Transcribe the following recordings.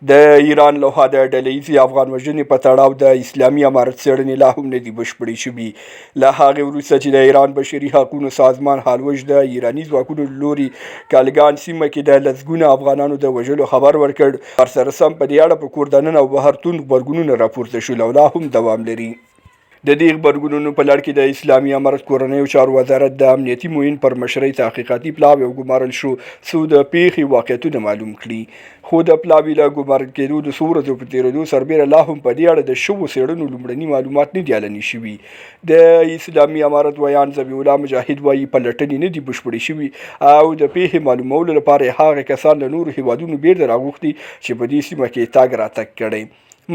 د ایران لخوا د ډلهییزې افغان وژنې په تړاو د اسلامي امارت څېړنې لا هم نه دي بشپړې شوي. له هغې وروسته چې د ایران بشري حقونو سازمان هالوژ د ایراني ځواکونو له لوري کالګان سیمه کې د لسګونه افغانانو د وژلو خبر ورکړ، ورسره سم په دې اړه په کور دننه او بهرتون غبرګونونه راپورته شول او لا هم دوام لري. د دې غبرګونونو په لړ کې د اسلامي امارت کورنیو چارو وزارت د امنیتي معین پر مشرۍ تحقیقاتي پلاوی وګمارل شو څو د پیښې واقعیتونه معلوم کړي. خو د پلاوي له ګمارل کېدو د څو ورځو په تېرېدو سربیره لا هم په دې اړه د شویو څېړنو لومړني معلومات نه دي اعلاني شوي. د اسلامي امارت ویان ذبیح الله مجاهد وایي پلټنې نه دي بشپړې شوي او د پیښې معلومولو لپاره هغه کسان له نورو هیوادونو بیرته راغوښتي چې په دې سیمه کې تګ راتګ کړی.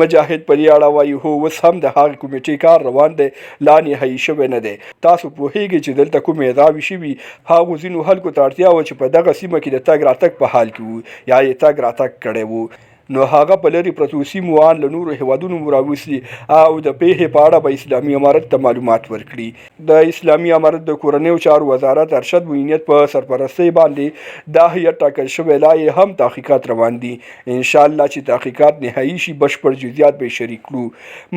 مجاهد په دې اړه وایي هو اوس هم د هغې کمیټې کار روان دی، لا نهایي شوی نه دی. تاسو پوهیږئ چې دلته کومې ادعاوې شوي، هغو ځینو خلکو ته اړتیا وه چې په دغه سیمه کې د تګ راتګ په حال کې وو یا یې تګ راتګ کړی وو، نو هغه په لرې پرتو سیمو ان له نورو هیوادونو مو راوستي او د پیښې په اړه به اسلامي امارت ته معلومات ورکړي. د اسلامي امارت د کورنیو چارو وزارت ارشد معینیت په سرپرستۍ باندې دا هیئت ټاکل شوی، لا یې هم تحقیقات روان دي. انشاءالله چې تحقیقات نهایي شي بشپړ جزئیات به یې شریک کړو.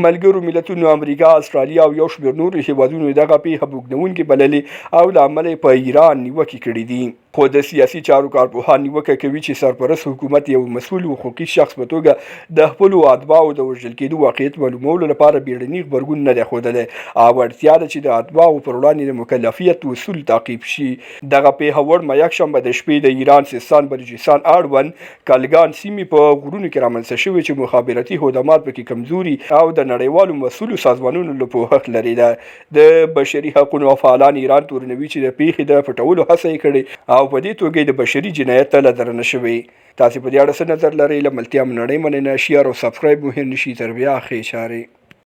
ملګرو ملتونو امریکا، استرالیا او یو شمېر نورو هیوادونو دغه پیښه بوږنوونکې بللې او له امله یې په ایران نیوکې کړي دي. خو د سیاسي چارو کارپوهان نیوکه کوي چې سرپرست حکومت یو مسؤل حقوقي شخص په توګه د خپلو اتباعو د وژل کېدو واقعیت معلومولو لپاره بیړني غبرګون نه دی ښودلی او اړتیا ده چې د اتباعو پر وړاندې د مکلفیت اصول تعقیب شي. دغه پیښه وړمه یکشنبه د شپې د ایران سیستان بلوچستان اړوند کالګان سیمې په غرونو کې رامنځته شوې چې مخابراتي خدمات پکې کمزوري او د نړیوالو مسؤلو سازمانونو له پوښښ لرې ده. د بشري حقونو فعالان ایران تورنوي چې د پیښې د پټولو هڅه یې کړې او په دې توګه د بشري جنایت له درنه شوی. تاسې په دې اړه څه نظر لرئ؟ له ملتیا مو نړۍ مننه. شیر او سبسکرایب مو هېر نشي. تر بیا ښې چارې.